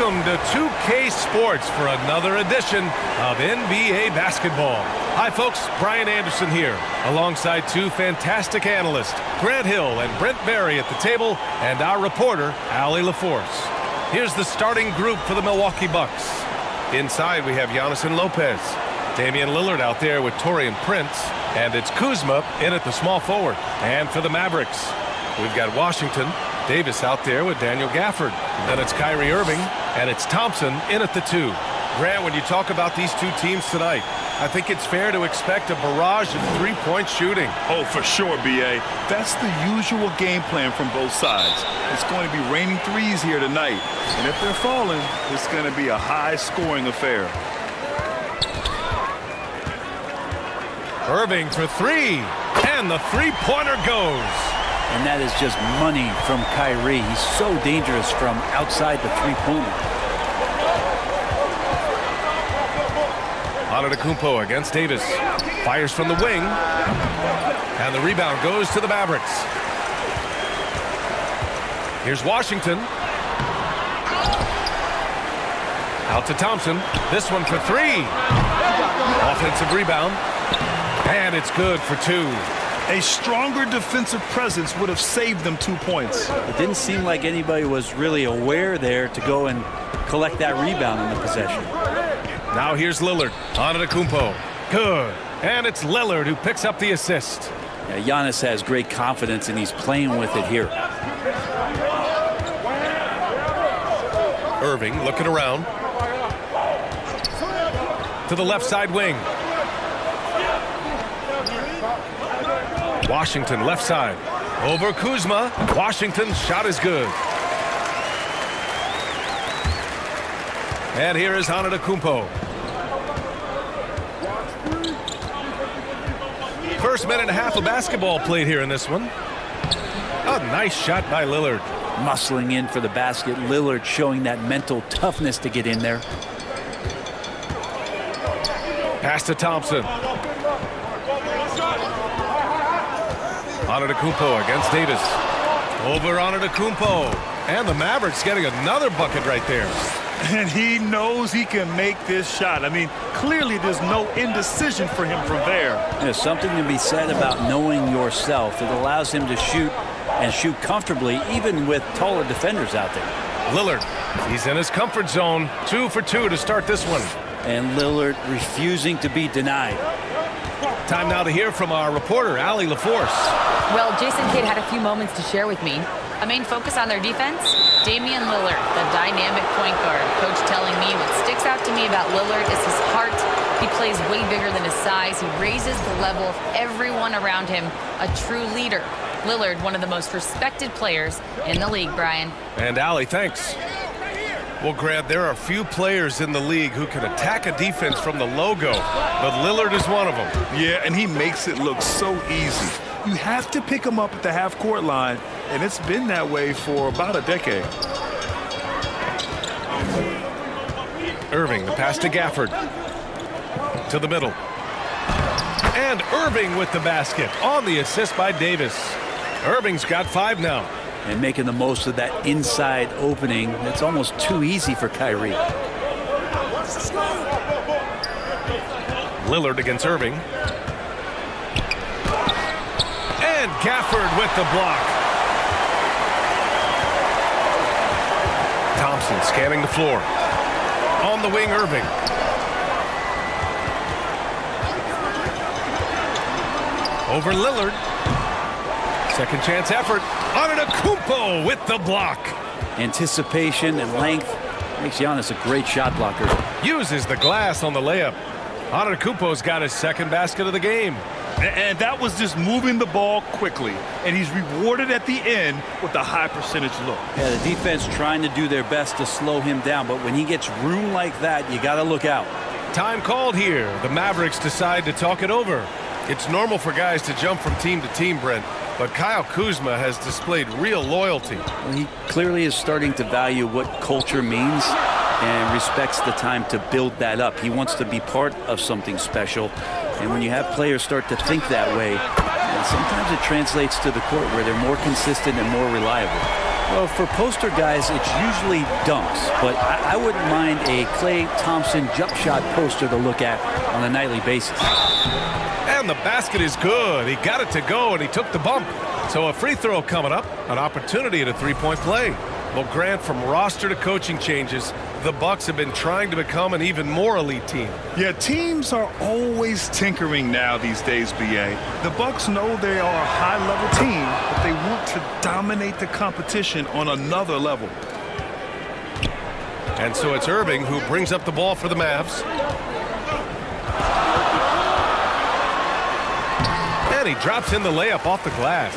welcome to 2K Sports for another edition of NBA basketball. Hi folks, Brian Anderson here, alongside two fantastic analysts, Grant Hill and Brent Barry at the table, and our reporter, Allie LaForce. Here's the starting group for the Milwaukee Bucks. Inside we have Giannis and Lopez, Damian Lillard out there with Taurean Prince, and it's Kuzma in at the small forward. And for the Mavericks, we've got Washington, Davis out there with Daniel Gafford. Then it's Kyrie Irving, and it's Thompson in at the 2. Grant, when you talk about these two teams tonight, I think it's fair to expect a barrage of three-point shooting. Oh, for sure, B.A. That's the usual game plan from both sides. It's going to be raining threes here tonight. And if they're falling, it's going to be a high-scoring affair. Irving for 3, and the three-pointer goes. And that is just money from Kyrie. He's so dangerous from outside the three-pointer. ANTETOKOUNMPO against Davis. Fires from the wing. And the rebound goes to the Mavericks. Here's Washington. Out to Thompson. This one for 3. Offensive rebound. And it's good for 2. A stronger defensive presence would have saved them 2 points. It didn't seem like anybody was really aware there to go and collect that rebound in the possession. Now here's Lillard. ANTETOKOUNMPO. Good. And it's Lillard who picks up the assist. Yeah, Giannis has great confidence, and he's playing with it here. Irving looking around. To the left side wing. Washington left side. Over Kuzma. Washington's shot is good. And here is ANTETOKOUNMPO. First minute and a half of basketball played here in this one. A nice shot by Lillard. Muscling in for the basket. Lillard showing that mental toughness to get in there. Pass to Thompson. ANTETOKOUNMPO against Davis. Over ANTETOKOUNMPO. And the Mavericks getting another bucket right there. And he knows he can make this shot. I mean, clearly there's no indecision for him from there. There's something to be said about knowing yourself. It allows him to shoot and shoot comfortably, even with taller defenders out there. Lillard, he's in his comfort zone. 2 for 2 to start this one. And Lillard refusing to be denied. Time now to hear from our reporter, Allie LaForce. Well, Jason Kidd had a few moments to share with me. A main focus on their defense, Damian Lillard, the dynamic point guard. Coach telling me what sticks out to me about Lillard is his heart. He plays way bigger than his size. He raises the level of everyone around him. A true leader. Lillard, one of the most respected players in the league, Brian. And Allie, thanks. Well, Grant, there are few players in the league who can attack a defense from the logo, but Lillard is one of them. Yeah, and he makes it look so easy. You have to pick him up at the half-court line, and it's been that way for about a decade. Irving, the pass to Gafford. To the middle. And Irving with the basket on the assist by Davis. Irving's got 5 now. And making the most of that inside opening. That's almost too easy for Kyrie. Lillard against Irving. And Gafford with the block. Thompson scanning the floor. On the wing, Irving. Over Lillard. Second chance effort. ANTETOKOUNMPO with the block. Anticipation and length makes Giannis a great shot blocker. Uses the glass on the layup. ANTETOKOUNMPO's got his second basket of the game. And that was just moving the ball quickly. And he's rewarded at the end with a high percentage look. Yeah, the defense trying to do their best to slow him down. But when he gets room like that, you got to look out. Time called here. The Mavericks decide to talk it over. It's normal for guys to jump from team to team, Brent. But Kyle Kuzma has displayed real loyalty. Well, he clearly is starting to value what culture means and respects the time to build that up. He wants to be part of something special. And when you have players start to think that way, sometimes it translates to the court where they're more consistent and more reliable. Well, for poster guys, it's usually dunks, but I wouldn't mind a Klay Thompson jump shot poster to look at on a nightly basis. And the basket is good. He got it to go, and he took the bump. So a free throw coming up, an opportunity at a three-point play. Well, Grant, from roster to coaching changes, the Bucks have been trying to become an even more elite team. Yeah, teams are always tinkering now these days, BA. The Bucks know they are a high-level team, but they want to dominate the competition on another level. And so it's Irving who brings up the ball for the Mavs. And he drops in the layup off the glass.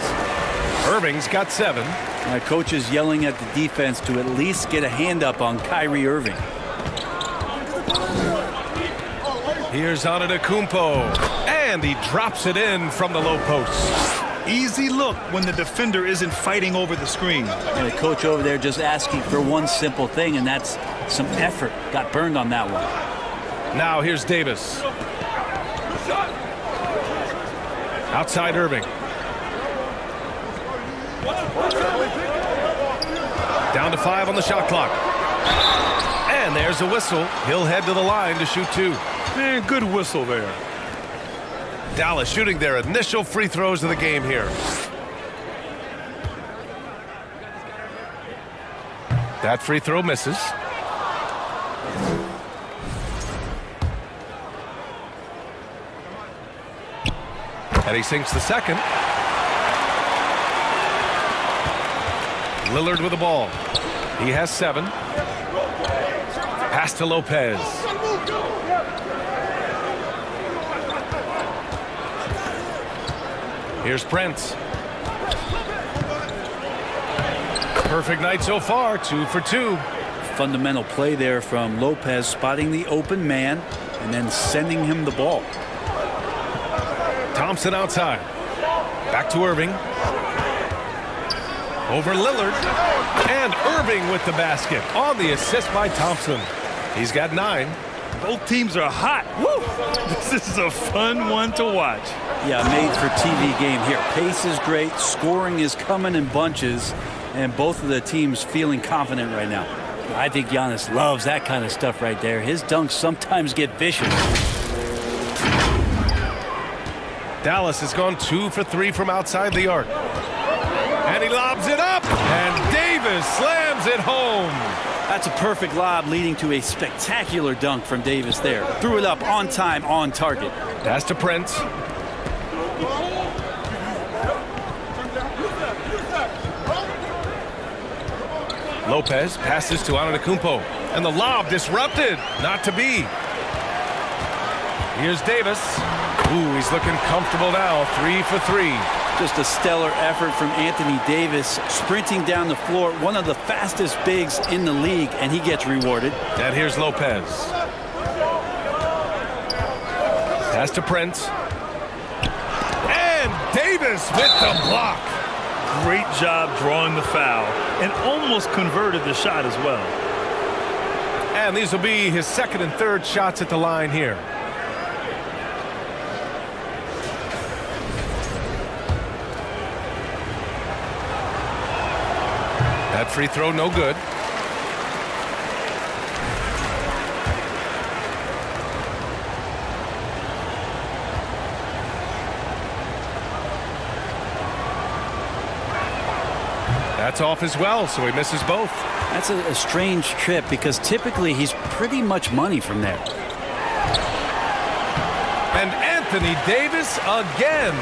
Irving's got 7. My coach is yelling at the defense to at least get a hand up on Kyrie Irving. Here's ANTETOKOUNMPO, and he drops it in from the low post. Easy look when the defender isn't fighting over the screen. And the coach over there just asking for one simple thing, and that's some effort. Got burned on that one. Now here's Davis. Outside Irving. Down to 5 on the shot clock. And there's a whistle. He'll head to the line to shoot 2. Man, good whistle there. Dallas shooting their initial free throws of the game here. That free throw misses. And he sinks the second. Lillard with the ball. He has 7. Pass to Lopez. Here's Prince. Perfect night so far, 2 for 2. Fundamental play there from Lopez, spotting the open man and then sending him the ball. Thompson outside. Back to Irving. Over Lillard. And Irving with the basket on the assist by Thompson. He's got 9. Both teams are hot. Woo! This is a fun one to watch. Yeah, made for TV game here. Pace is great. Scoring is coming in bunches. And both of the teams feeling confident right now. I think Giannis loves that kind of stuff right there. His dunks sometimes get vicious. Dallas has gone 2 for 3 from outside the arc. And he lobs it up. And Davis slams it home. That's a perfect lob leading to a spectacular dunk from Davis there. Threw it up on time, on target. Pass to Prince. Lopez passes to ANTETOKOUNMPO. And the lob disrupted. Not to be. Here's Davis. Ooh, he's looking comfortable now. 3 for 3. Just a stellar effort from Anthony Davis, sprinting down the floor, one of the fastest bigs in the league, and he gets rewarded. And here's Lopez. Pass to Prince. And Davis with the block. Great job drawing the foul and almost converted the shot as well. And these will be his second and third shots at the line here. That free throw no good. That's off as well, so he misses both. That's a strange trip because typically he's pretty much money from there. And Anthony Davis again.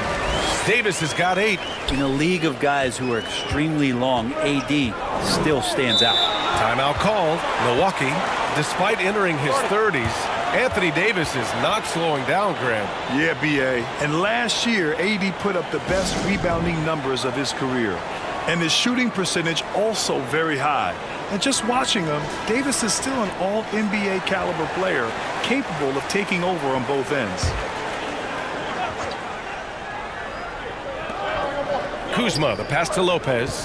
Davis has got 8. In a league of guys who are extremely long, AD still stands out. Timeout called. Milwaukee, despite entering his 30s, Anthony Davis is not slowing down, Grant. Yeah, BA. And last year, AD put up the best rebounding numbers of his career. And his shooting percentage also very high. And just watching him, Davis is still an all-NBA caliber player, capable of taking over on both ends. Kuzma, the pass to Lopez.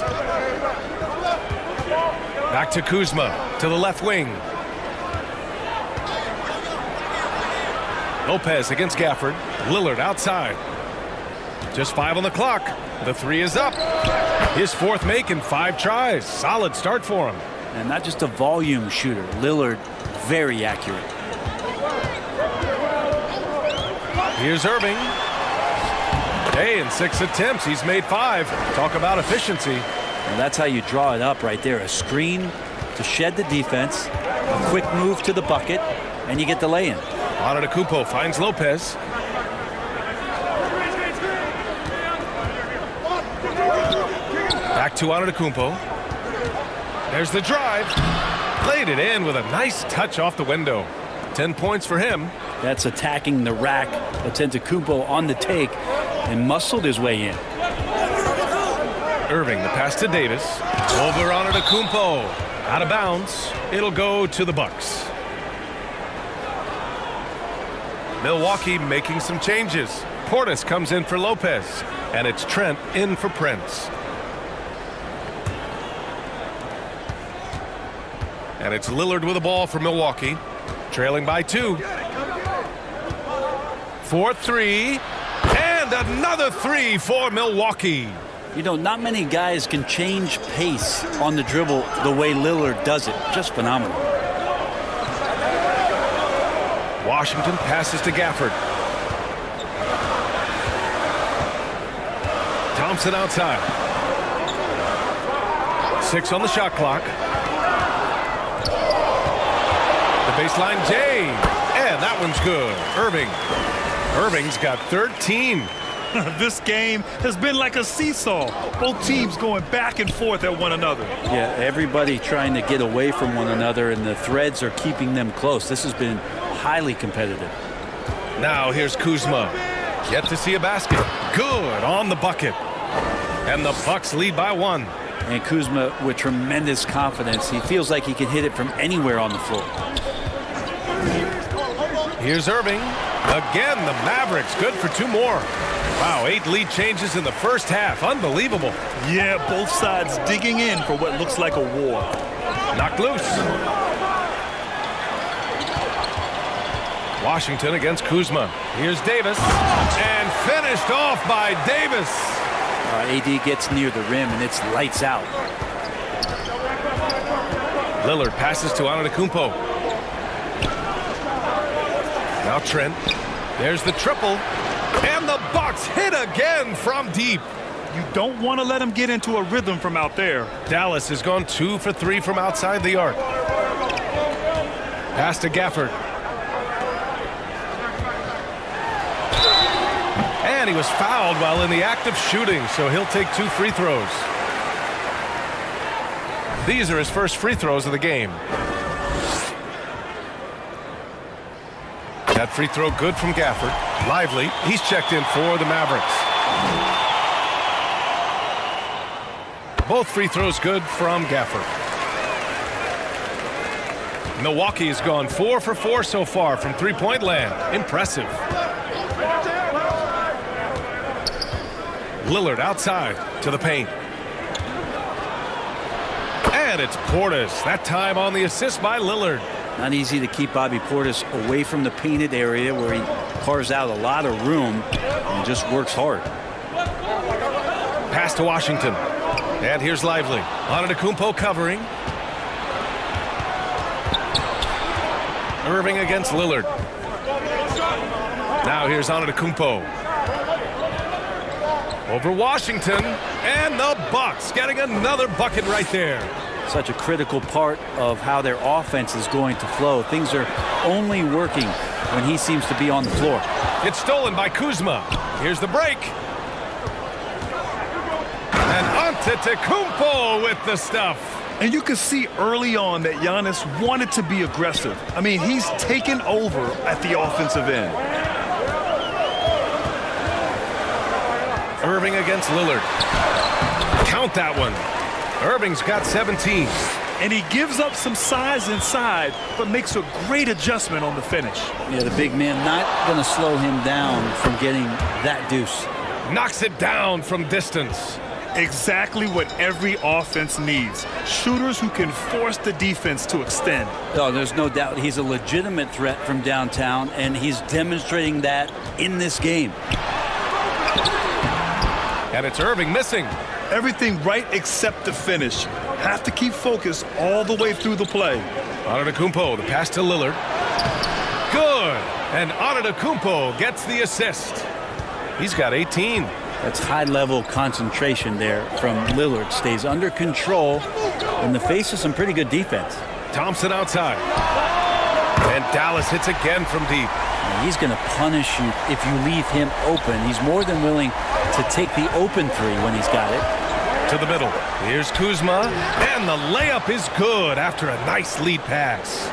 Back to Kuzma, to the left wing. Lopez against Gafford. Lillard outside. Just 5 on the clock. The 3 is up. His 4th make in 5 tries. Solid start for him. And not just a volume shooter. Lillard, very accurate. Here's Irving. Hey, in 6 attempts, he's made 5. Talk about efficiency. And that's how you draw it up right there. A screen to shed the defense, a quick move to the bucket, and you get the lay-in. Antetokounmpo finds Lopez. Back to Antetokounmpo. There's the drive. Laid it in with a nice touch off the window. 10 points for him. That's attacking the rack. Antetokounmpo on the take and muscled his way in. Irving, the pass to Davis. Over Antetokounmpo. Out of bounds. It'll go to the Bucks. Milwaukee making some changes. Portis comes in for Lopez. And it's Trent in for Prince. And it's Lillard with the ball for Milwaukee. Trailing by 2. 4-3. And another 3 for Milwaukee. You know, not many guys can change pace on the dribble the way Lillard does it. Just phenomenal. Washington passes to Gafford. Thompson outside. 6 on the shot clock. The baseline J. And that one's good. Irving's got 13. This game has been like a seesaw. Both teams going back and forth at one another. Yeah, everybody trying to get away from one another, and the threads are keeping them close. This has been highly competitive. Now here's Kuzma. Yet to see a basket. Good on the bucket. And the Bucks lead by 1. And Kuzma with tremendous confidence. He feels like he can hit it from anywhere on the floor. Here's Irving. Again, the Mavericks good for 2 more. Wow, 8 lead changes in the first half. Unbelievable. Yeah, both sides digging in for what looks like a war. Knocked loose. Washington against Kuzma. Here's Davis. And finished off by Davis. AD gets near the rim, and it's lights out. Lillard passes to Antetokounmpo. Now Trent. There's the triple. And the Bucks hit again from deep. You don't want to let him get into a rhythm from out there. Dallas has gone 2 for 3 from outside the arc. Pass to Gafford. And he was fouled while in the act of shooting, so he'll take 2 free throws. These are his first free throws of the game. That free throw good from Gafford. Lively, he's checked in for the Mavericks. Both free throws good from Gafford. Milwaukee has gone 4 for 4 so far from three-point land. Impressive. Lillard outside to the paint. And it's Portis. That time on the assist by Lillard. Not easy to keep Bobby Portis away from the painted area where he carves out a lot of room and just works hard. Pass to Washington. And here's Lively. Antetokounmpo covering. Irving against Lillard. Now here's Antetokounmpo. Over Washington. And the Bucks getting another bucket right there. Such a critical part of how their offense is going to flow. Things are only working when he seems to be on the floor. It's stolen by Kuzma. Here's the break. And Antetokounmpo with the stuff. And you could see early on that Giannis wanted to be aggressive. I mean, he's taken over at the offensive end. Irving against Lillard. Count that one. Irving's got 17. And he gives up some size inside, but makes a great adjustment on the finish. Yeah, the big man not going to slow him down from getting that deuce. Knocks it down from distance. Exactly what every offense needs. Shooters who can force the defense to extend. Oh, there's no doubt he's a legitimate threat from downtown, and he's demonstrating that in this game. And it's Irving missing. Everything right except the finish. Have to keep focused all the way through the play. Antetokounmpo, the pass to Lillard. Good. And Antetokounmpo gets the assist. He's got 18. That's high-level concentration there from Lillard. Stays under control in the face of some pretty good defense. Thompson outside. And Dallas hits again from deep. And he's going to punish you if you leave him open. He's more than willing to take the open three when he's got it. To the middle. Here's Kuzma. And the layup is good after a nice lead pass.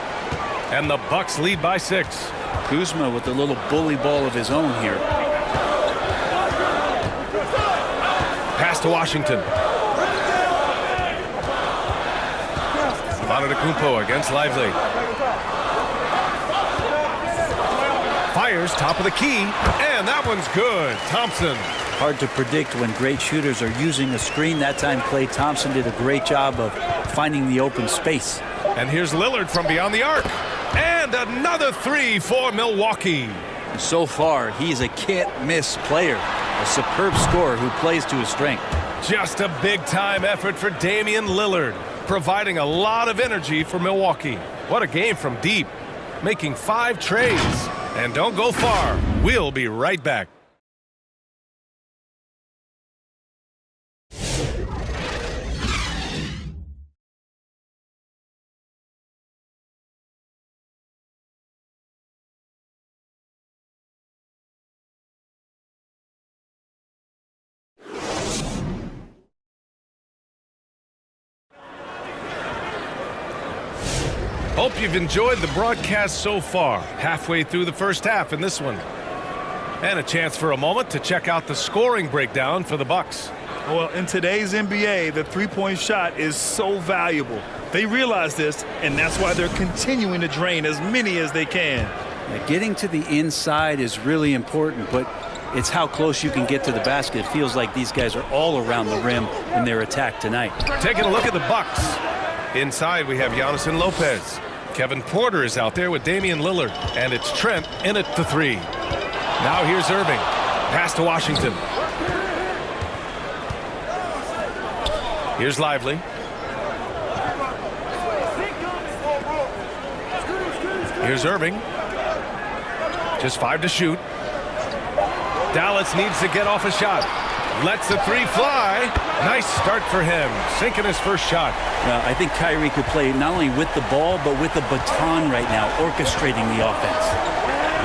And the Bucks lead by 6. Kuzma with a little bully ball of his own here. Pass to Washington. Antetokounmpo against Lively. Fires top of the key, and that one's good. Thompson. Hard to predict when great shooters are using a screen. That time Klay Thompson did a great job of finding the open space. And here's Lillard from beyond the arc. And another 3 for Milwaukee. So far, he's a can't-miss player. A superb scorer who plays to his strength. Just a big-time effort for Damian Lillard, providing a lot of energy for Milwaukee. What a game from deep, making 5 trades. And don't go far. We'll be right back. Hope you've enjoyed the broadcast so far. Halfway through the first half in this one. And a chance for a moment to check out the scoring breakdown for the Bucks. Well, in today's NBA, the three-point shot is so valuable. They realize this, and that's why they're continuing to drain as many as they can. Yeah, getting to the inside is really important, but it's how close you can get to the basket. It feels like these guys are all around the rim in their attack tonight. Taking a look at the Bucks. Inside, we have Giannis and Lopez. Kevin Porter is out there with Damian Lillard. And it's Trent in at the 3. Now here's Irving. Pass to Washington. Here's Lively. Here's Irving. Just 5 to shoot. Dallas needs to get off a shot. Lets the 3 fly. Nice start for him. Sinking his first shot. I think Kyrie could play not only with the ball, but with the baton right now, orchestrating the offense.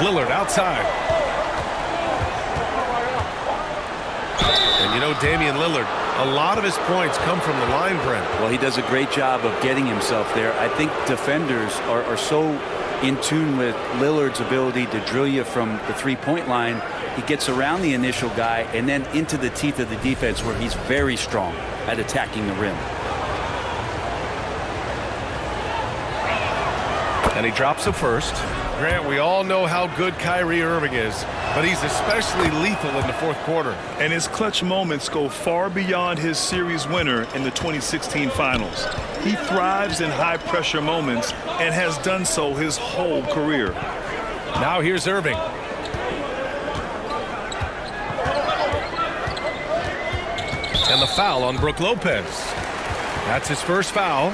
Lillard outside. And you know, Damian Lillard, a lot of his points come from the line, Brent. Well, he does a great job of getting himself there. I think defenders are so in tune with Lillard's ability to drill you from the three-point line. He gets around the initial guy and then into the teeth of the defense where he's very strong at attacking the rim. And he drops the first. Grant, we all know how good Kyrie Irving is, but he's especially lethal in the fourth quarter. And his clutch moments go far beyond his series winner in the 2016 finals. He thrives in high-pressure moments and has done so his whole career. Now here's Irving. And the foul on Brook Lopez. That's his first foul.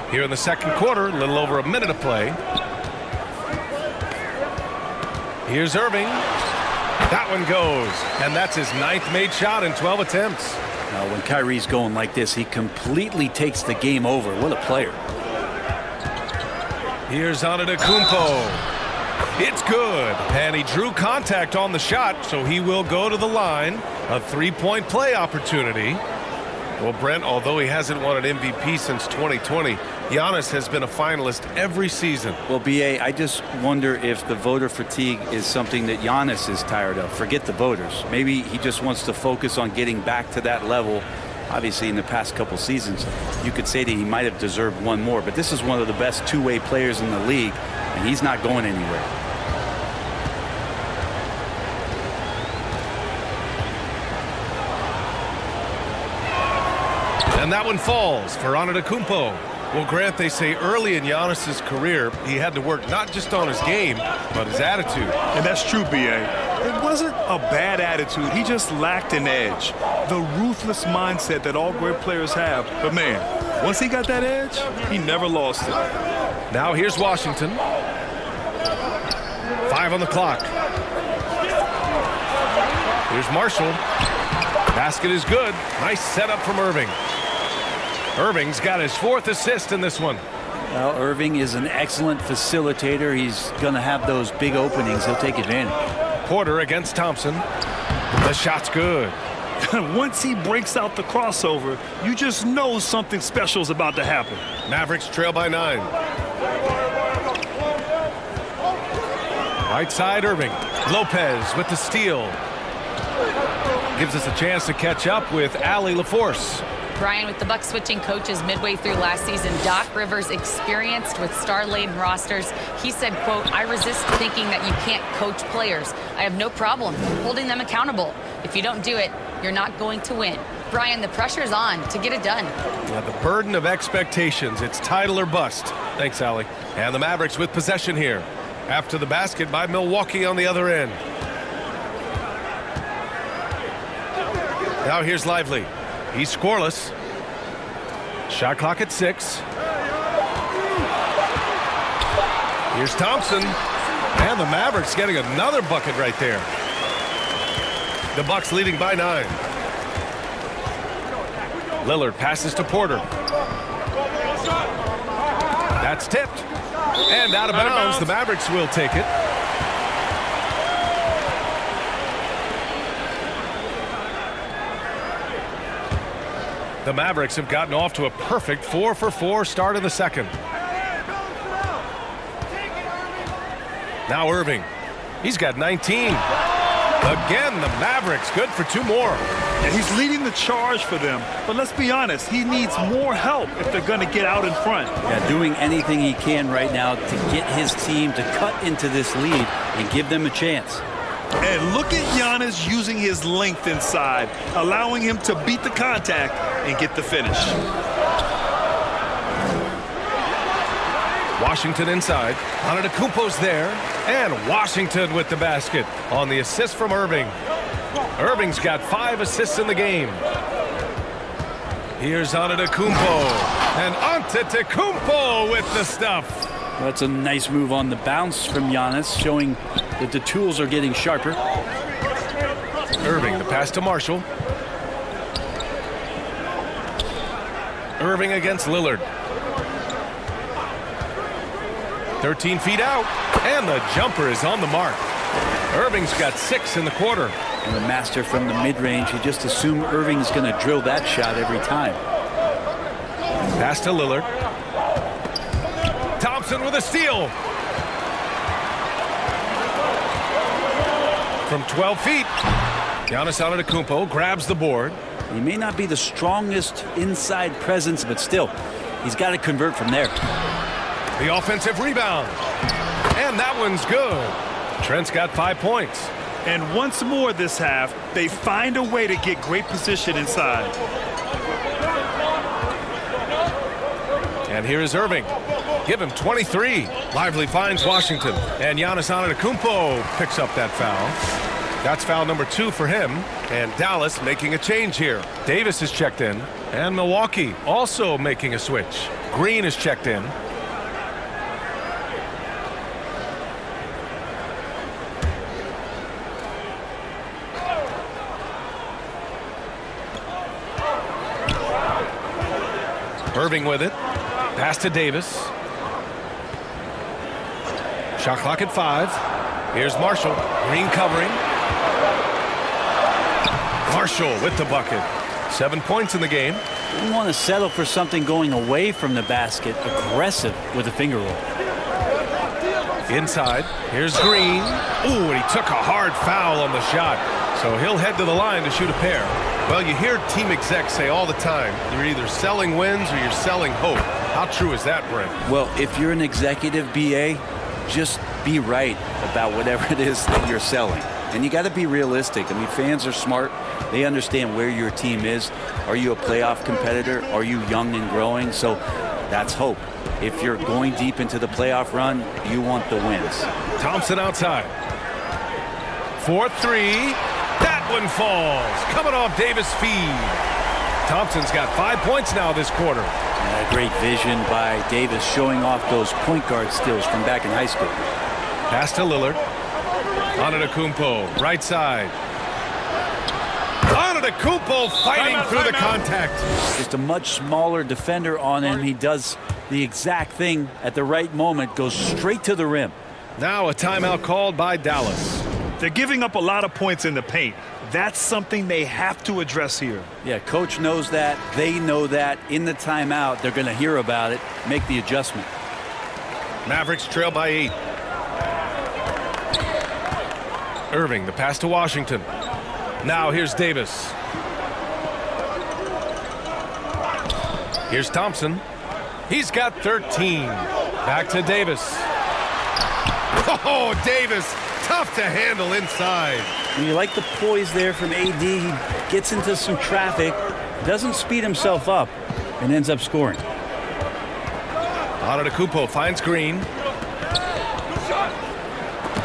Here in the second quarter, a little over a minute to play. Here's Irving. That one goes. And that's his 9th made shot in 12 attempts. Now, when Kyrie's going like this, he completely takes the game over. What a player. Here's Antetokounmpo. It's good. And he drew contact on the shot, so he will go to the line. A 3-point play opportunity. Well, Brent, although he hasn't won an MVP since 2020, Giannis has been a finalist every season. Well, B.A., I just wonder if the voter fatigue is something that Giannis is tired of. Forget the voters. Maybe he just wants to focus on getting back to that level. Obviously, in the past couple seasons, you could say that he might have deserved one more. But this is one of the best two-way players in the league, and he's not going anywhere. And that one falls for Antetokounmpo. Well, Grant, they say early in Giannis's career, he had to work not just on his game, but his attitude. And that's true, B.A. It wasn't a bad attitude. He just lacked an edge. The ruthless mindset that all great players have. But, man, once he got that edge, he never lost it. Now here's Washington. 5 on the clock. Here's Marshall. Basket is good. Nice setup from Irving. Irving's got his 4th assist in this one. Well, Irving is an excellent facilitator. He's going to have those big openings. He'll take advantage. Porter against Thompson. The shot's good. Once he breaks out the crossover, you just know something special is about to happen. Mavericks trail by 9. Right side, Irving. Lopez with the steal. Gives us a chance to catch up with Allie LaForce. Brian, with the Bucks switching coaches midway through last season, Doc Rivers, experienced with star-laden rosters, he said, quote, "I resist thinking that you can't coach players. I have no problem holding them accountable. If you don't do it, you're not going to win." Brian, the pressure's on to get it done. Yeah, the burden of expectations. It's title or bust. Thanks, Allie. And the Mavericks with possession here. After the basket by Milwaukee on the other end. Now here's Lively. He's scoreless. Shot clock at 6. Here's Thompson. And the Mavericks getting another bucket right there. The Bucks leading by 9. Lillard passes to Porter. That's tipped. And out of bounds. The Mavericks will take it. The Mavericks have gotten off to a perfect 4-for-4 start of the second. Now Irving. He's got 19. Again, the Mavericks good for 2 more. And he's leading the charge for them. But let's be honest, he needs more help if they're going to get out in front. Yeah, doing anything he can right now to get his team to cut into this lead and give them a chance. And look at Giannis using his length inside, allowing him to beat the contact and get the finish. Washington inside. Antetokounmpo's there. And Washington with the basket on the assist from Irving. Irving's got 5 assists in the game. Here's Antetokounmpo. And Antetokounmpo with the stuff. That's a nice move on the bounce from Giannis, showing that the tools are getting sharper. Irving, the pass to Marshall. Irving against Lillard. 13 feet out, and the jumper is on the mark. Irving's got 6 in the quarter. And the master from the mid-range, you just assume Irving's going to drill that shot every time. Pass to Lillard. Thompson with a steal. From 12 feet, Giannis Antetokounmpo grabs the board. He may not be the strongest inside presence, but still, he's got to convert from there. The offensive rebound. And that one's good. Trent's got 5 points. And once more this half, they find a way to get great position inside. And here is Irving. Give him 23. Lively finds Washington. And Giannis Antetokounmpo picks up that foul. That's foul number 2 for him. And Dallas making a change here. Davis is checked in. And Milwaukee also making a switch. Green is checked in. Irving with it. Pass to Davis. Shot clock at 5. Here's Marshall. Green covering. Marshall with the bucket. 7 points in the game. You want to settle for something going away from the basket. Aggressive with a finger roll. Inside. Here's Green. Ooh, and he took a hard foul on the shot. So he'll head to the line to shoot a pair. Well, you hear team execs say all the time, you're either selling wins or you're selling hope. How true is that, Brent? Well, if you're an executive BA, just be right about whatever it is that you're selling. And you got to be realistic. I mean, fans are smart. They understand where your team is. Are you a playoff competitor? Are you young and growing? So That's hope. If you're going deep into the playoff run, you want the wins. Thompson outside. 4-3. That one falls. Coming off Davis' feed. Thompson's got 5 points now this quarter. And a great vision by Davis showing off those point guard skills from back in high school. Pass to Lillard. Antetokounmpo, right side. Antetokounmpo fighting through the contact. Just a much smaller defender on him. He does the exact thing at the right moment, goes straight to the rim. Now a timeout called by Dallas. They're giving up a lot of points in the paint. That's something they have to address here. Yeah, coach knows that. They know that. In the timeout, they're going to hear about it, make the adjustment. Mavericks trail by 8. Irving, the pass to Washington. Now here's Davis. Here's Thompson. He's got 13. Back to Davis. Oh, Davis, tough to handle inside. And you like the poise there from AD. He gets into some traffic, doesn't speed himself up, and ends up scoring. Antetokounmpo finds Green.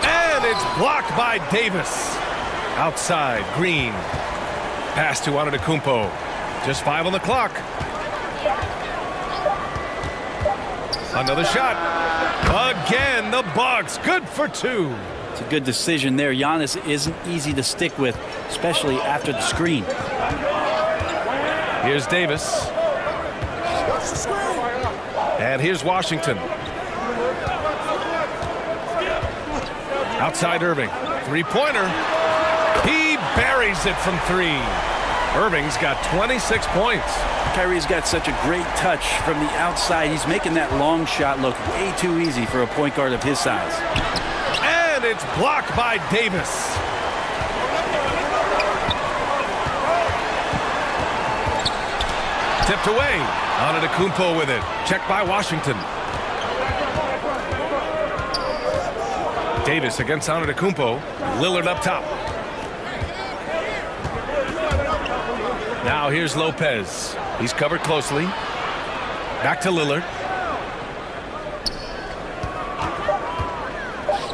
And it's blocked by Davis. Outside, Green. Pass to Antetokounmpo. Just 5 on the clock. Another shot. Again, the Bucks. Good for 2. It's a good decision there. Giannis isn't easy to stick with, especially after the screen. Here's Davis. And here's Washington. Outside Irving. Three-pointer. He buries it from 3. Irving's got 26 points. Kyrie's got such a great touch from the outside. He's making that long shot look way too easy for a point guard of his size. And it's blocked by Davis. Tipped away. Antetokounmpo with it. Checked by Washington. Davis against Antetokounmpo. Lillard up top. Now here's Lopez. He's covered closely. Back to Lillard.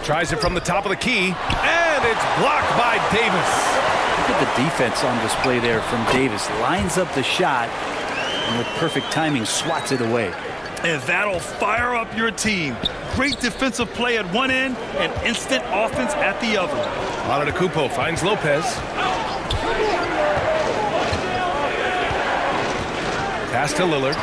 Tries it from the top of the key. And it's blocked by Davis. Look at the defense on display there from Davis. Lines up the shot and with perfect timing swats it away. And that'll fire up your team. Great defensive play at one end and instant offense at the other. Antetokounmpo finds Lopez. Pass to Lillard.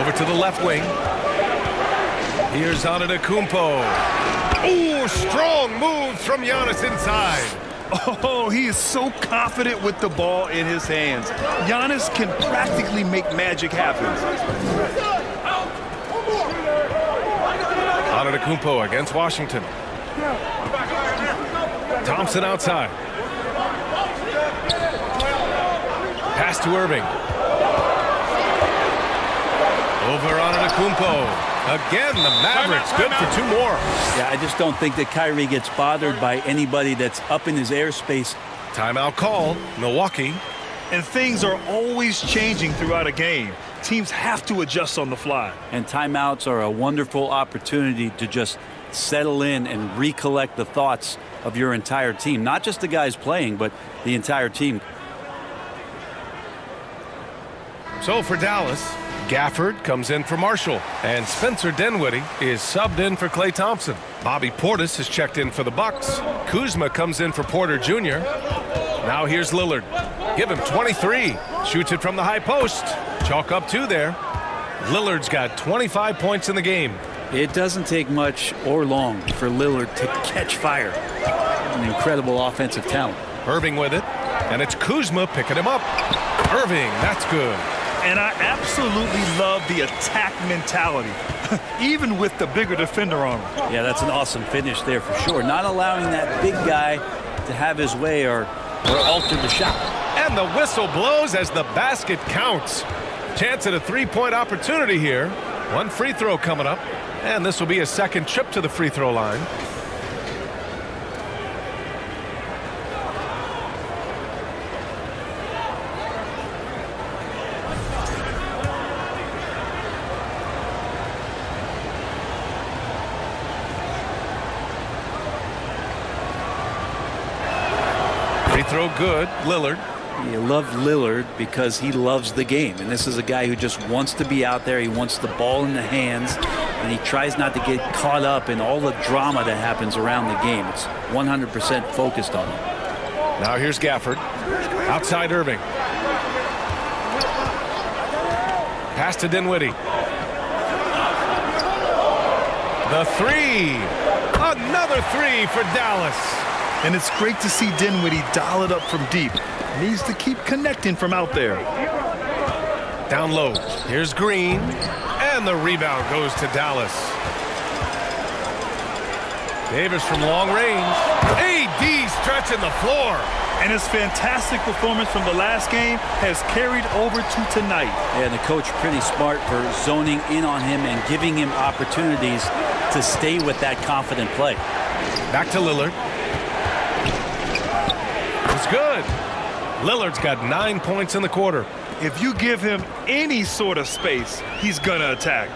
Over to the left wing. Here's Antetokounmpo. Ooh, strong move from Giannis inside. Oh, he is so confident with the ball in his hands. Giannis can practically make magic happen. Antetokounmpo against Washington. Thompson outside. Pass to Irving. Over Antetokounmpo. Again, the Mavericks good for 2 more. Yeah, I just don't think that Kyrie gets bothered by anybody that's up in his airspace. Timeout call, Milwaukee. And things are always changing throughout a game. Teams have to adjust on the fly. And timeouts are a wonderful opportunity to just settle in and recollect the thoughts of your entire team. Not just the guys playing, but the entire team. So for Dallas, Gafford comes in for Marshall, and Spencer Dinwiddie is subbed in for Klay Thompson. Bobby Portis is checked in for the Bucks. Kuzma comes in for Porter Jr. Now here's Lillard. Give him 23. Shoots it from the high post. Chalk up 2 there. Lillard's got 25 points in the game. It doesn't take much or long for Lillard to catch fire. An incredible offensive talent. Irving with it, and it's Kuzma picking him up. Irving, that's good. And I absolutely love the attack mentality, even with the bigger defender on him. Yeah, that's an awesome finish there for sure. Not allowing that big guy to have his way or alter the shot. And the whistle blows as the basket counts. Chance at a 3-point opportunity here. 1 free throw coming up, and this will be a second trip to the free throw line. throw good. Lillard. You love Lillard because he loves the game. And this is a guy who just wants to be out there. He wants the ball in the hands. And he tries not to get caught up in all the drama that happens around the game. It's 100% focused on it. Now here's Gafford. Outside Irving. Pass to Dinwiddie. The three. Another three for Dallas. And it's great to see Dinwiddie dial it up from deep. Needs to keep connecting from out there. Down low. Here's Green. And the rebound goes to Dallas. Davis from long range. AD stretching the floor. And his fantastic performance from the last game has carried over to tonight. Yeah, and the coach pretty smart for zoning in on him and giving him opportunities to stay with that confident play. Back to Lillard. It's good. Lillard's got 9 points in the quarter. If you give him any sort of space, he's going to attack.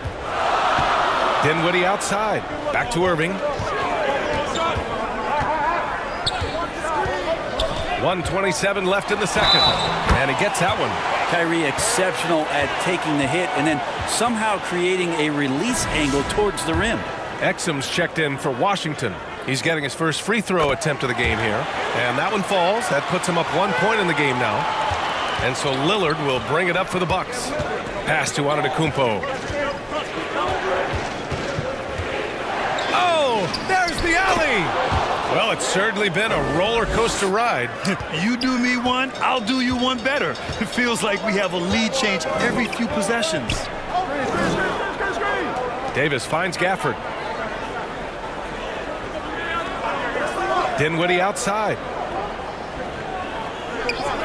Dinwiddie outside. Back to Irving. 1:27 left in the second. And he gets that one. Kyrie exceptional at taking the hit and then somehow creating a release angle towards the rim. Exum's checked in for Washington. He's getting his first free throw attempt of the game here. And that one falls. That puts him up 1 point in the game now. And so Lillard will bring it up for the Bucks. Pass to ANTETOKOUNMPO. Oh, there's the alley. Well, it's certainly been a roller coaster ride. You do me one, I'll do you one better. It feels like we have a lead change every few possessions. Davis finds Gafford. Dinwiddie outside.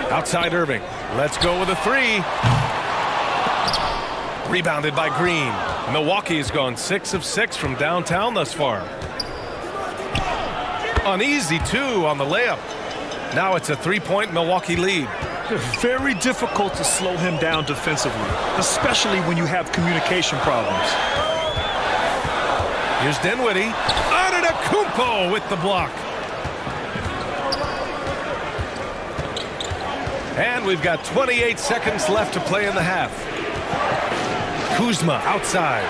Outside Irving. Let's go with a three. Rebounded by Green. Milwaukee has gone 6 of 6 from downtown thus far. An easy two on the layup. Now it's a 3-point Milwaukee lead. Very difficult to slow him down defensively, especially when you have communication problems. Here's Dinwiddie. ANTETOKOUNMPO with the block. And we've got 28 seconds left to play in the half. Kuzma outside.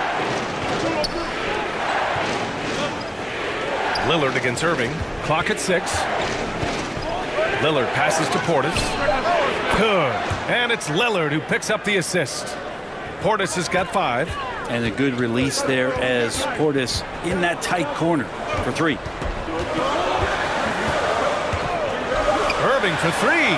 Lillard against Irving. Clock at 6. Lillard passes to Portis. Good. And it's Lillard who picks up the assist. Portis has got 5. And a good release there as Portis in that tight corner for 3. Irving for 3.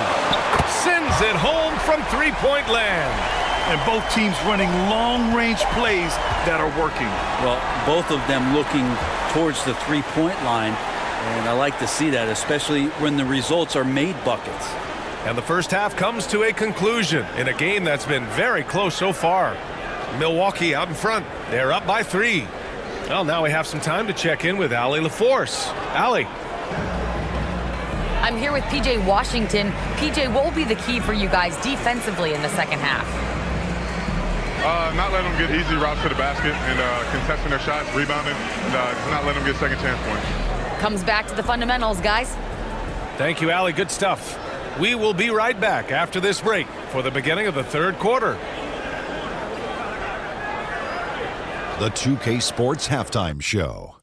Sends it home from three-point land. And both teams running long-range plays that are working. Well, both of them looking towards the three-point line, and I like to see that, especially when the results are made buckets. And the first half comes to a conclusion in a game that's been very close so far. Milwaukee out in front. They're up by 3. Well, now we have some time to check in with Allie LaForce. Allie. I'm here with PJ Washington. PJ, what will be the key for you guys defensively in the second half? Not letting them get easy routes to the basket and contesting their shots, rebounding, and not letting them get second chance points. Comes back to the fundamentals, guys. Thank you, Allie. Good stuff. We will be right back after this break for the beginning of the third quarter. The 2K Sports Halftime Show.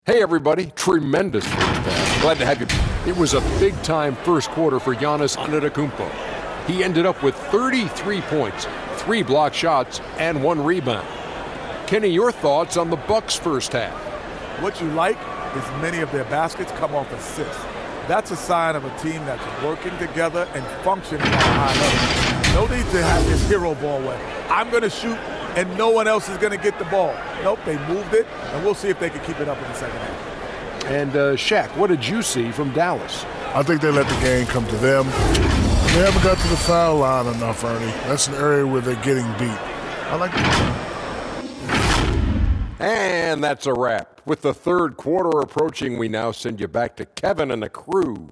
Hey everybody, tremendous first half. Glad to have you. It was a big-time first quarter for Giannis Antetokounmpo. He ended up with 33 points, 3 block shots, and 1 rebound. Kenny, your thoughts on the Bucks' first half? What you like is many of their baskets come off assists. That's a sign of a team that's working together and functioning at a high level. No need to have this hero ball where I'm going to shoot and no one else is going to get the ball. Nope, they moved it, and we'll see if they can keep it up in the second half. And Shaq, what did you see from Dallas? I think they let the game come to them. They haven't got to the foul line enough, Ernie. That's an area where they're getting beat. I like the... And that's a wrap. With the third quarter approaching, we now send you back to Kevin and the crew.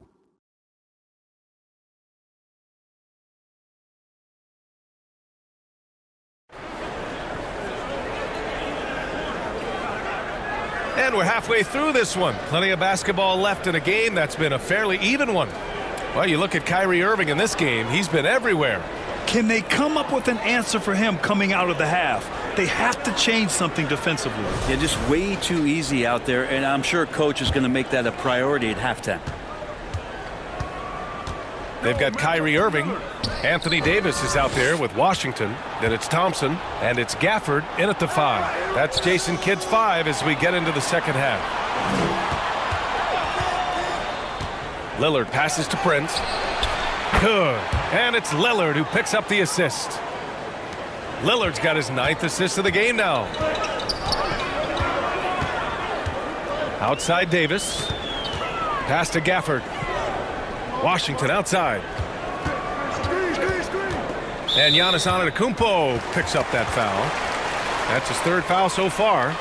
And we're halfway through this one. Plenty of basketball left in a game that's been a fairly even one. Well, you look at Kyrie Irving in this game. He's been everywhere. Can they come up with an answer for him coming out of the half? They have to change something defensively. Yeah, just way too easy out there, and I'm sure coach is going to make that a priority at halftime. They've got Kyrie Irving. Anthony Davis is out there with Washington. Then it's Thompson, and it's Gafford in at the 5. That's Jason Kidd's 5 as we get into the second half. Lillard passes to Prince. Good. And it's Lillard who picks up the assist. Lillard's got his 9th assist of the game now. Outside Davis. Pass to Gafford. Washington outside. And Giannis Antetokounmpo picks up that foul. That's his 3rd foul so far.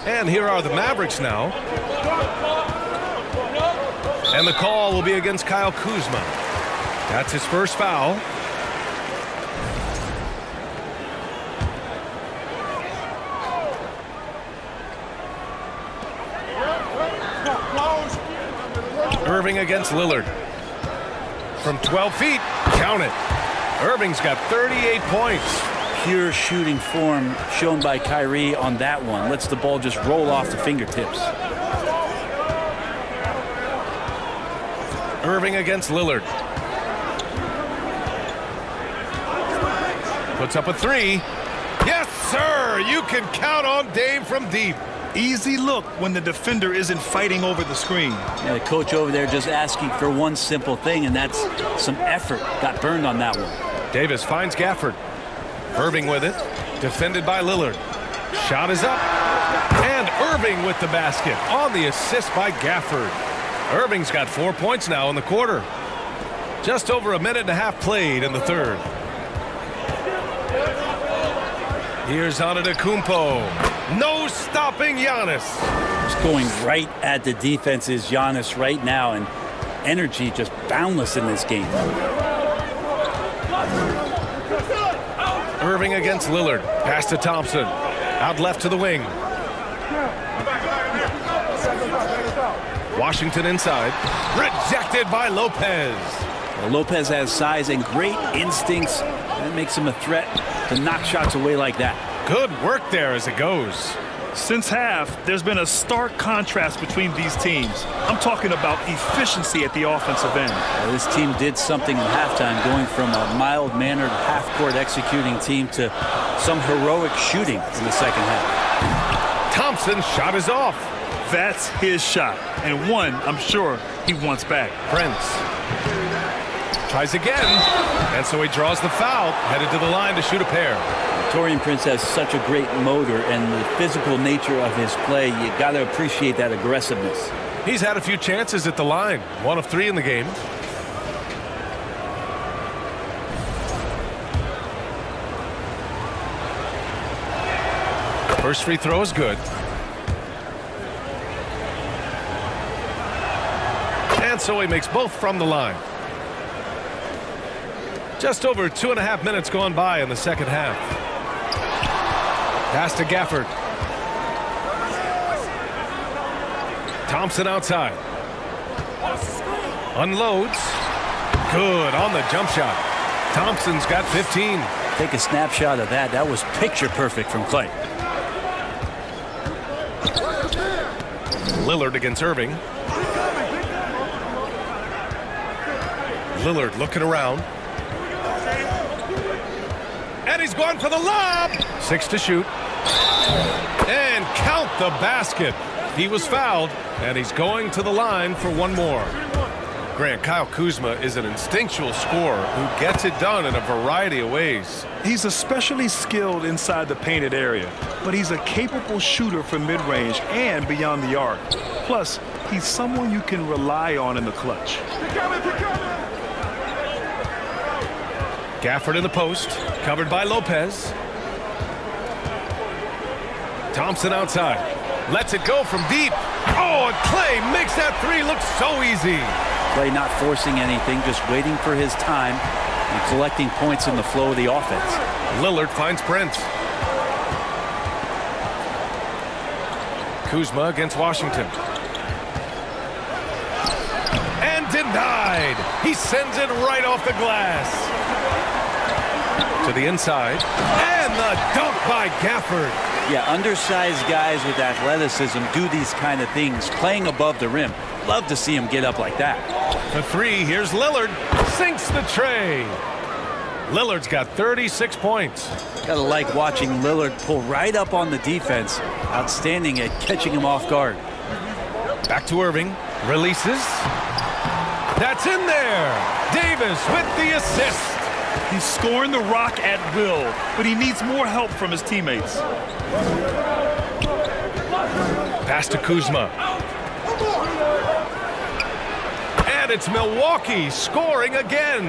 And here are the Mavericks now. And the call will be against Kyle Kuzma. That's his 1st foul. Irving against Lillard. From 12 feet, count it. Irving's got 38 points. Pure shooting form shown by Kyrie on that one. Lets the ball just roll off the fingertips. Irving against Lillard. Puts up a 3. Yes, sir! You can count on Dame from deep. Easy look when the defender isn't fighting over the screen. Yeah, the coach over there just asking for one simple thing, and that's some effort. Got burned on that one. Davis finds Gafford. Irving with it. Defended by Lillard. Shot is up. And Irving with the basket on the assist by Gafford. Irving's got 4 points now in the quarter. Just over a minute and a half played in the 3rd. Here's Antetokounmpo. No stopping Giannis. Just going right at the defense's Giannis right now, and energy just boundless in this game. Irving against Lillard. Pass to Thompson. Out left to the wing. Washington inside. Rejected by Lopez. Well, Lopez has size and great instincts. That makes him a threat to knock shots away like that. Good work there as it goes. Since half, there's been a stark contrast between these teams. I'm talking about efficiency at the offensive end. Well, this team did something in halftime, going from a mild-mannered half-court executing team to some heroic shooting in the second half. Thompson's shot is off. That's his shot, and one I'm sure he wants back. Prince tries again, and so he draws the foul, headed to the line to shoot a pair. Taurean Prince has such a great motor, and the physical nature of his play, you got to appreciate that aggressiveness. He's had a few chances at the line, 1 of 3 in the game. First free throw is good. And so he makes both from the line. Just over 2.5 minutes gone by in the second half. Pass to Gafford. Thompson outside. Unloads. Good on the jump shot. Thompson's got 15. Take a snapshot of that. That was picture perfect from Clay. Lillard against Irving. Lillard looking around. And he's going for the lob. 6 to shoot. And count the basket. He was fouled, and he's going to the line for one more. Grant, Kyle Kuzma is an instinctual scorer who gets it done in a variety of ways. He's especially skilled inside the painted area, but he's a capable shooter from mid-range and beyond the arc. Plus, he's someone you can rely on in the clutch. Gafford in the post, covered by Lopez. Thompson outside, lets it go from deep. Oh, and Clay makes that 3 look so easy. Clay not forcing anything, just waiting for his time and collecting points in the flow of the offense. Lillard finds Prince. Kuzma against Washington. And denied. He sends it right off the glass. To the inside. And the dunk by Gafford. Yeah, undersized guys with athleticism do these kind of things, playing above the rim. Love to see him get up like that. The three, here's Lillard. Sinks the tray. Lillard's got 36 points. Gotta like watching Lillard pull right up on the defense. Outstanding at catching him off guard. Back to Irving. Releases. That's in there. Davis with the assist. He's scoring the rock at will, but he needs more help from his teammates. Pass to Kuzma. And it's Milwaukee scoring again.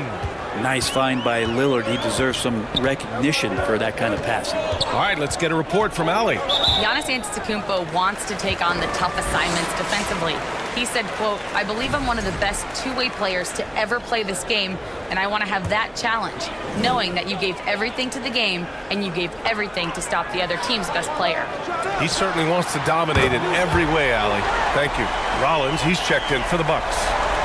Nice find by Lillard. He deserves some recognition for that kind of passing. All right, let's get a report from Allie. Giannis Antetokounmpo wants to take on the tough assignments defensively. He said, quote, "I believe I'm one of the best two-way players to ever play this game, and I want to have that challenge, knowing that you gave everything to the game and you gave everything to stop the other team's best player." He certainly wants to dominate in every way, Allie. Thank you. Rollins, he's checked in for the Bucks.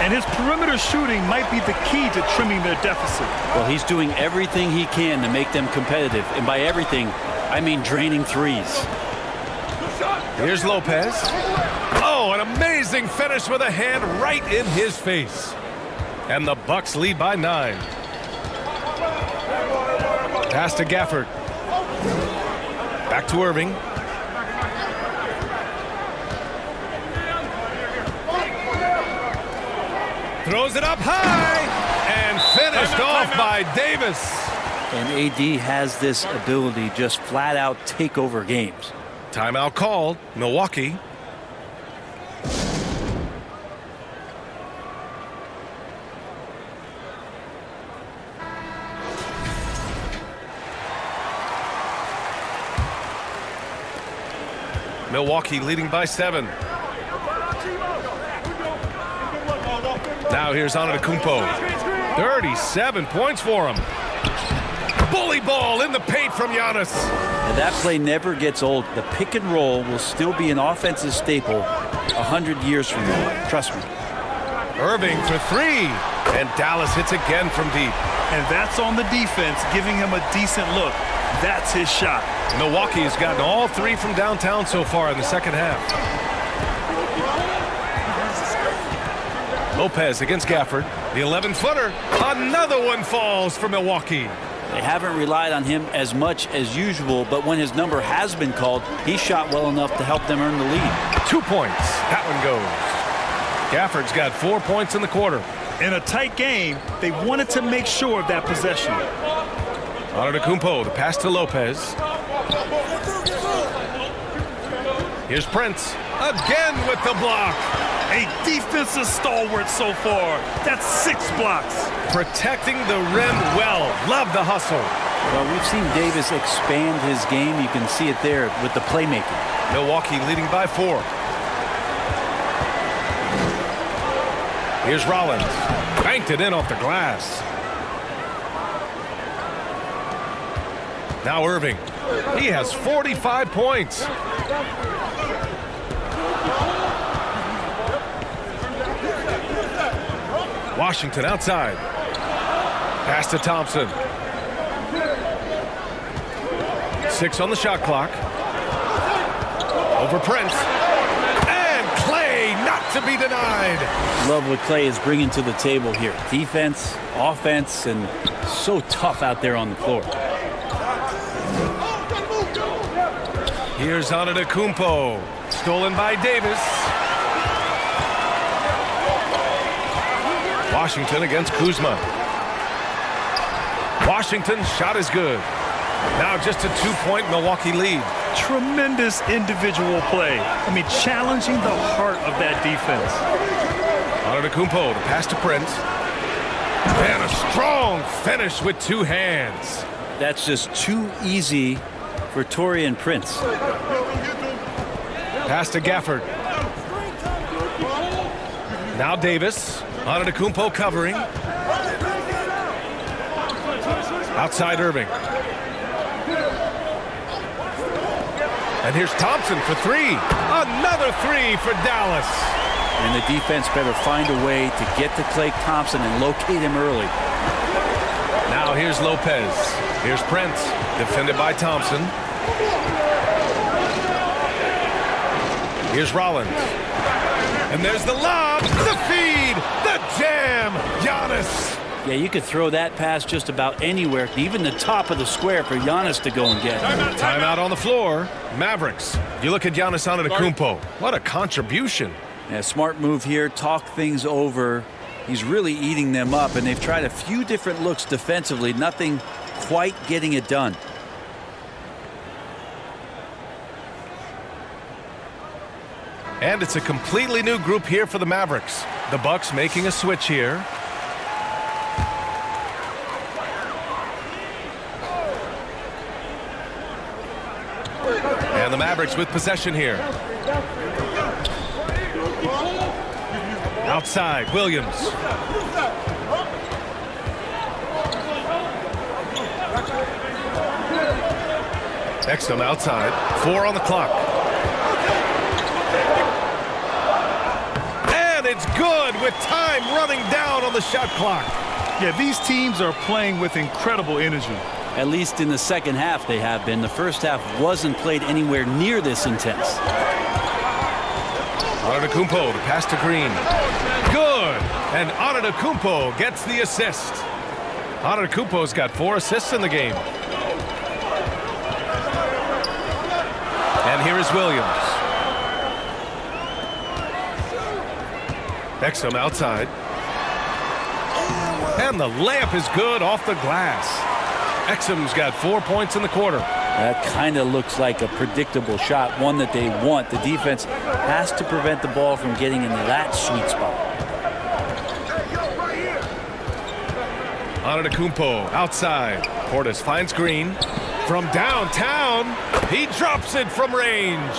And his perimeter shooting might be the key to trimming their deficit. Well, he's doing everything he can to make them competitive. And by everything, I mean draining threes. Here's Lopez. Oh, an amazing finish with a hand right in his face. And the Bucks lead by 9. Pass to Gafford. Back to Irving. Throws it up high and finished off by Davis. And AD has this ability just flat out take over games. Timeout called. Milwaukee. Milwaukee leading by 7. Now here's Antetokounmpo. 37 points for him. Bully ball in the paint from Giannis. And that play never gets old. The pick and roll will still be an offensive staple 100 years from now. Trust me. Irving for 3. And Dallas hits again from deep. And that's on the defense, giving him a decent look. That's his shot. Milwaukee has gotten all 3 from downtown so far in the second half. Lopez against Gafford. The 11-footer. Another one falls for Milwaukee. They haven't relied on him as much as usual, but when his number has been called, he shot well enough to help them earn the lead. 2 points. That one goes. Gafford's got 4 points in the quarter. In a tight game, they wanted to make sure of that possession. Antetokounmpo, the pass to Lopez. Here's Prince. Again with the block. A defensive stalwart so far. That's 6 blocks. Protecting the rim well. Love the hustle. Well, we've seen Davis expand his game. You can see it there with the playmaking. Milwaukee leading by 4. Here's Rollins. Banked it in off the glass. Now Irving. He has 45 points. Washington outside. Pass to Thompson. 6 on the shot clock. Over Prince. And Clay not to be denied. Love what Clay is bringing to the table here. Defense, offense, and so tough out there on the floor. Here's Antetokounmpo. Stolen by Davis. Washington against Kuzma. Washington's shot is good. Now just a 2-point Milwaukee lead. Tremendous individual play. I mean, challenging the heart of that defense. Antetokounmpo, the pass to Prince. And a strong finish with 2 hands. That's just too easy for Taurean Prince. Pass to Gafford. Now Davis. Antetokounmpo covering. Outside Irving. And here's Thompson for three. Another three for Dallas. And the defense better find a way to get to Klay Thompson and locate him early. Now here's Lopez. Here's Prince, defended by Thompson. Here's Rollins. And there's the lob, the feed, the jam. Giannis. Yeah, you could throw that pass just about anywhere, even the top of the square for Giannis to go and get. Timeout on the floor. Mavericks. You look at Giannis Antetokounmpo. What a contribution. Yeah, smart move here. Talk things over. He's really eating them up, and they've tried a few different looks defensively. Nothing quite getting it done. And it's a completely new group here for the Mavericks. The Bucks making a switch here. And the Mavericks with possession here. Outside, Williams. Exum outside. 4 on the clock. And it's good with time running down on the shot clock. Yeah, these teams are playing with incredible energy. At least in the second half they have been. The first half wasn't played anywhere near this intense. Antetokounmpo, the pass to Green. Good! And Antetokounmpo gets the assist. Antetokounmpo's got 4 assists in the game. And here is Williams. Exum outside. And the layup is good off the glass. Exum's got 4 points in the quarter. That kind of looks like a predictable shot, one that they want. The defense has to prevent the ball from getting into that sweet spot. Antetokounmpo outside. Portis finds Green. From downtown, he drops it from range.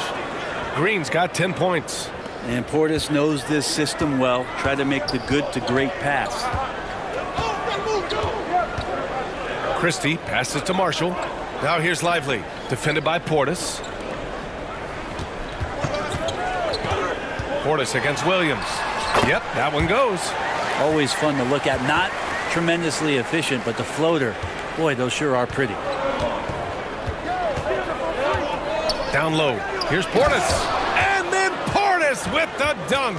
Green's got 10 points. And Portis knows this system well. Try to make the good to great pass. Christie passes to Marshall. Now here's Lively, defended by Portis. Portis against Williams. Yep, that one goes. Always fun to look at. Not tremendously efficient, but the floater, boy, those sure are pretty. Down low. Here's Portis. And then Portis with the dunk.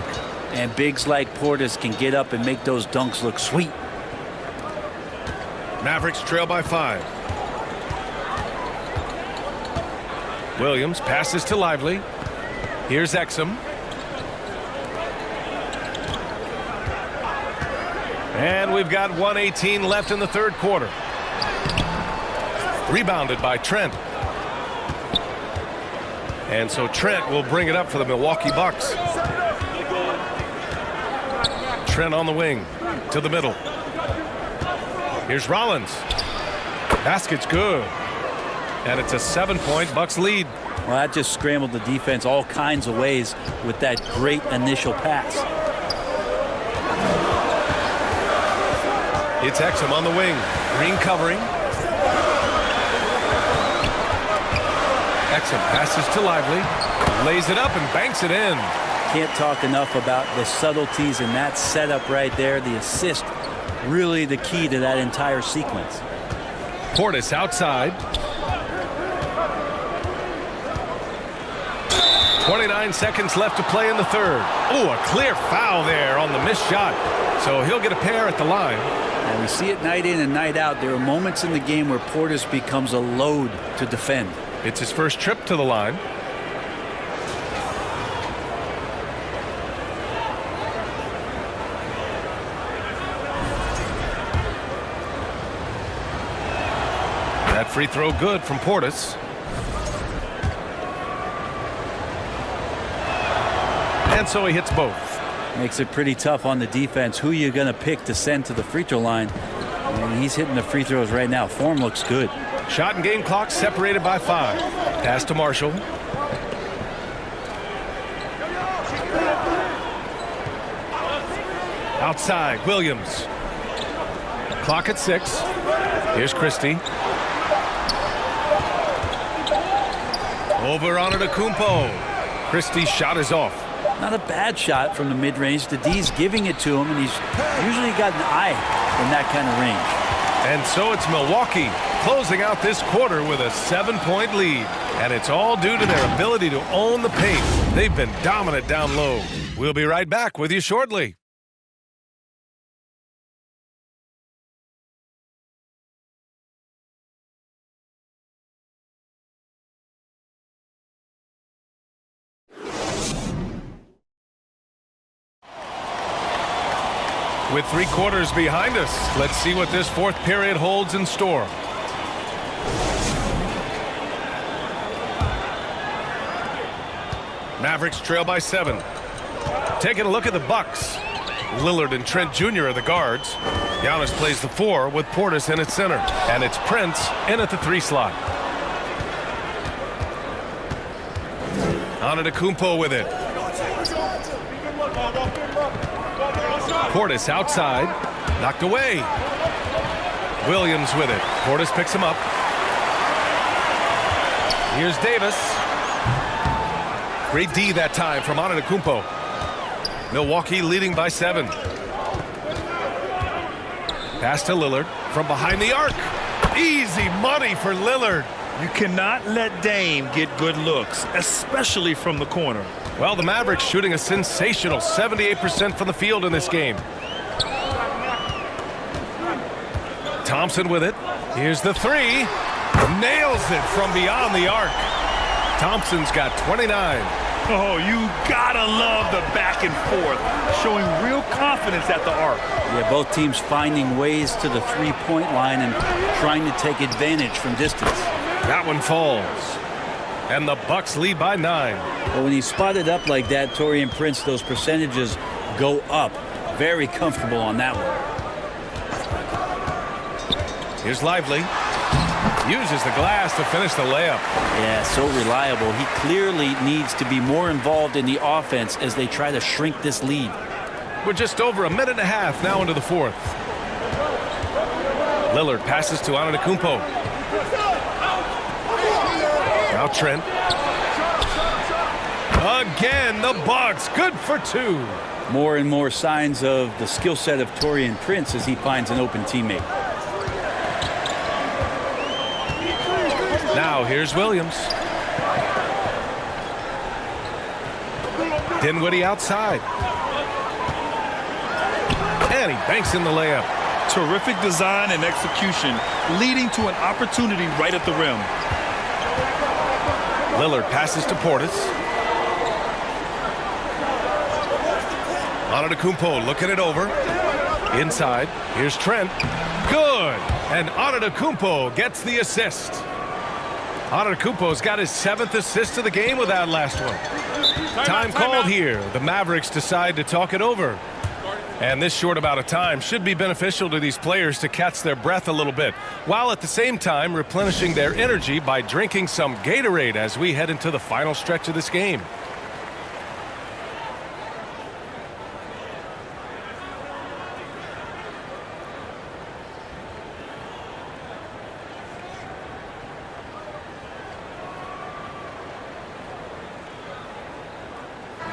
And bigs like Portis can get up and make those dunks look sweet. Mavericks trail by 5. Williams passes to Lively. Here's Exum. And we've got 1:18 left in the third quarter. Rebounded by Trent. And so Trent will bring it up for the Milwaukee Bucks. Trent on the wing to the middle. Here's Rollins. Basket's good. And it's a 7-point Bucks lead. Well, that just scrambled the defense all kinds of ways with that great initial pass. It's Exum on the wing. Green covering. Exum passes to Lively. Lays it up and banks it in. Can't talk enough about the subtleties in that setup right there. The assist, really the key to that entire sequence. Portis outside. 29 seconds left to play in the third. Oh, a clear foul there on the missed shot. So he'll get a pair at the line. And we see it night in and night out. There are moments in the game where Portis becomes a load to defend. It's his first trip to the line. That free throw good from Portis. And so he hits both. Makes it pretty tough on the defense. Who you going to pick to send to the free throw line? And he's hitting the free throws right now. Form looks good. Shot and game clock separated by 5. Pass to Marshall. Outside, Williams. Clock at 6. Here's Christie. Over on ANTETOKOUNMPO. Christie's shot is off. Not a bad shot from the mid-range. The D's giving it to him, and he's usually got an eye in that kind of range. And so it's Milwaukee closing out this quarter with a 7-point lead. And it's all due to their ability to own the paint. They've been dominant down low. We'll be right back with you shortly. With 3 quarters behind us, let's see what this 4th period holds in store. Mavericks trail by 7. Taking a look at the Bucks. Lillard and Trent Jr. are the guards. Giannis plays the 4 with Portis in at center. And it's Prince in at the 3 slot. ANTETOKOUNMPO with it. Portis outside. Knocked away. Williams with it. Portis picks him up. Here's Davis. Great D that time from ANTETOKOUNMPO. Milwaukee leading by 7. Pass to Lillard from behind the arc. Easy money for Lillard. You cannot let Dame get good looks, especially from the corner. Well, the Mavericks shooting a sensational 78% from the field in this game. Thompson with it. Here's the 3. Nails it from beyond the arc. Thompson's got 29. Oh, you gotta love the back and forth, showing real confidence at the arc. Yeah, both teams finding ways to the three-point line and trying to take advantage from distance. That one falls. And the Bucks lead by 9. But when he's spotted up like that, Taurean Prince, those percentages go up. Very comfortable on that one. Here's Lively. Uses the glass to finish the layup. Yeah, so reliable. He clearly needs to be more involved in the offense as they try to shrink this lead. We're just over a minute and a half now into the 4th. Lillard passes to ANTETOKOUNMPO. Now Trent. Again, the Bucks. Good for 2. More and more signs of the skill set of Taurean Prince as he finds an open teammate. Now here's Williams. Dinwiddie outside. And he banks in the layup. Terrific design and execution, leading to an opportunity right at the rim. Lillard passes to Portis. ANTETOKOUNMPO looking it over. Inside. Here's Trent. Good. And ANTETOKOUNMPO gets the assist. ANTETOKOUNMPO's got his 7th assist of the game with that last one. Time called here. The Mavericks decide to talk it over. And this short amount of time should be beneficial to these players to catch their breath a little bit, while at the same time replenishing their energy by drinking some Gatorade as we head into the final stretch of this game.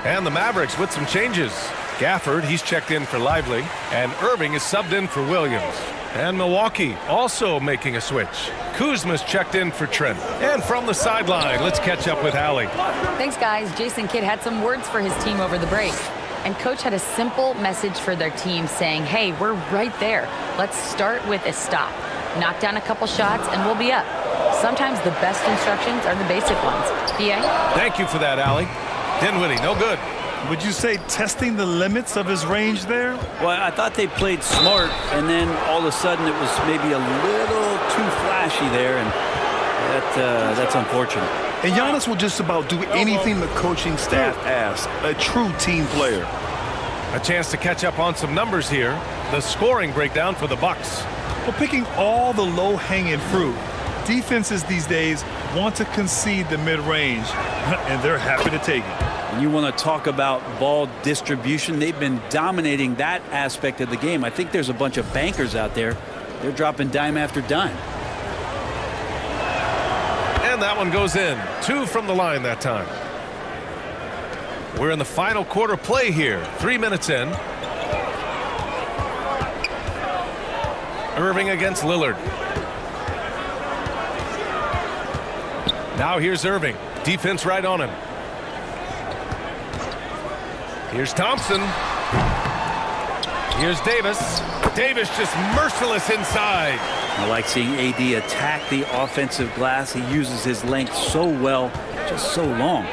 And the Mavericks with some changes. Gafford, he's checked in for Lively, and Irving is subbed in for Williams. And Milwaukee also making a switch. Kuzma's checked in for Trent. And from the sideline, let's catch up with Allie. Thanks, guys. Jason Kidd had some words for his team over the break. And Coach had a simple message for their team saying, hey, we're right there. Let's start with a stop. Knock down a couple shots, and we'll be up. Sometimes the best instructions are the basic ones. BA? Thank you for that, Allie. Dinwiddie, no good. Would you say testing the limits of his range there? Well, I thought they played smart, and then all of a sudden it was maybe a little too flashy there, and that's unfortunate. And Giannis will just about do anything the coaching staff asks. A true team player. A chance to catch up on some numbers here. The scoring breakdown for the Bucks. Well, picking all the low-hanging fruit. Defenses these days want to concede the mid-range, and they're happy to take it. And you want to talk about ball distribution. They've been dominating that aspect of the game. I think there's a bunch of bankers out there. They're dropping dime after dime. And that one goes in. 2 from the line that time. We're in the final quarter play here. 3 minutes in. Irving against Lillard. Now here's Irving. Defense right on him. Here's Thompson. Here's Davis. Davis just merciless inside. I like seeing AD attack the offensive glass. He uses his length so well, just so long.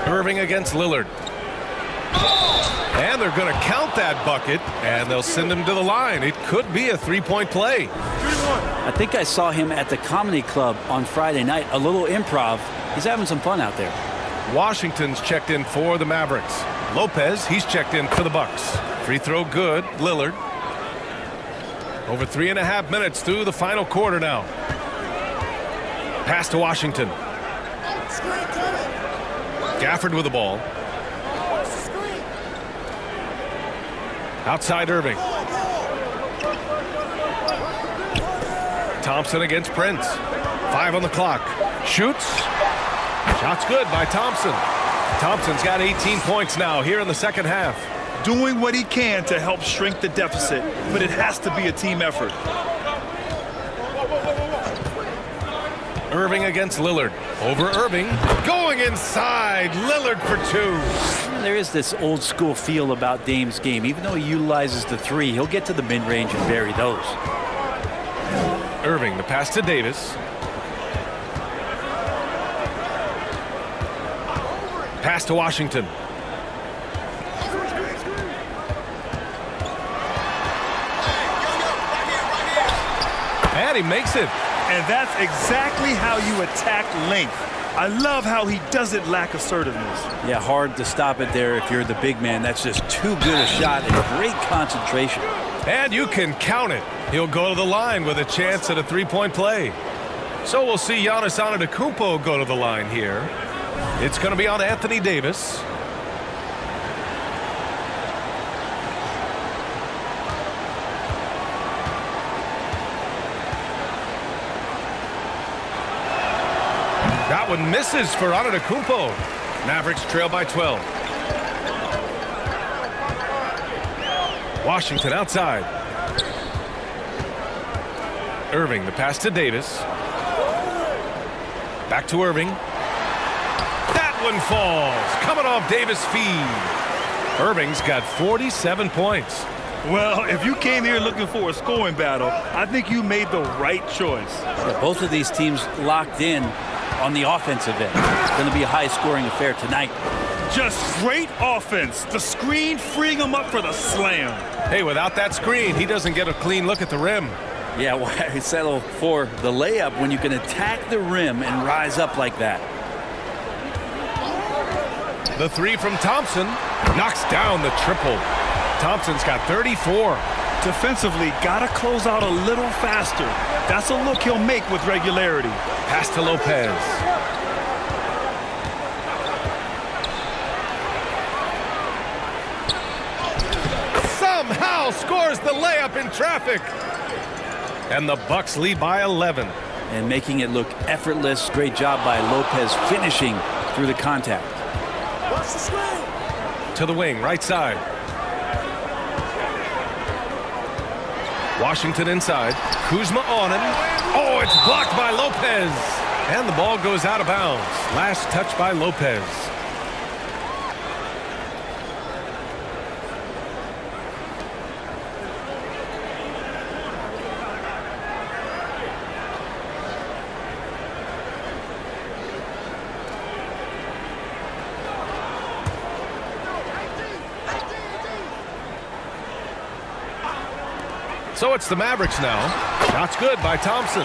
Irving against Lillard. And they're going to count that bucket, and they'll send him to the line. It could be a three-point play. I think I saw him at the Comedy Club on Friday night. A little improv. He's having some fun out there. Washington's checked in for the Mavericks. Lopez, he's checked in for the Bucks. Free throw good. Lillard. Over 3.5 minutes through the final quarter now. Pass to Washington. Gafford with the ball. Outside Irving. Thompson against Prince. 5 on the clock. Shoots. Shot's good by Thompson. Thompson's got 18 points now here in the second half. Doing what he can to help shrink the deficit, but it has to be a team effort. Irving against Lillard. Over Irving. Going inside. Lillard for 2. There is this old school feel about Dame's game. Even though he utilizes the 3, he'll get to the mid-range and bury those. Irving, the pass to Davis. Pass to Washington. And he makes it. And that's exactly how you attack length. I love how he doesn't lack assertiveness. Yeah, hard to stop it there if you're the big man. That's just too good a shot and great concentration. And you can count it. He'll go to the line with a chance at a three-point play. So we'll see Giannis Antetokounmpo go to the line here. It's going to be on Anthony Davis. That one misses for Antetokounmpo. Mavericks trail by 12. Washington outside. Irving, the pass to Davis. Back to Irving. That one falls. Coming off Davis' feed. Irving's got 47 points. Well, if you came here looking for a scoring battle, I think you made the right choice. Yeah, both of these teams locked in on the offensive end. It's going to be a high-scoring affair tonight. Just great offense. The screen freeing him up for the slam. Hey, without that screen, he doesn't get a clean look at the rim. Yeah, why settle for the layup when you can attack the rim and rise up like that? The 3 from Thompson knocks down the triple. Thompson's got 34. Defensively, gotta close out a little faster. That's a look he'll make with regularity. Pass to Lopez. Somehow scores the layup in traffic. And the Bucks lead by 11. And making it look effortless. Great job by Lopez finishing through the contact. To the wing, right side. Washington inside. Kuzma on him. Oh, it's blocked by Lopez. And the ball goes out of bounds. Last touch by Lopez. So it's the Mavericks now. Shot's good by Thompson.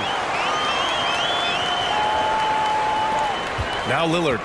Now Lillard.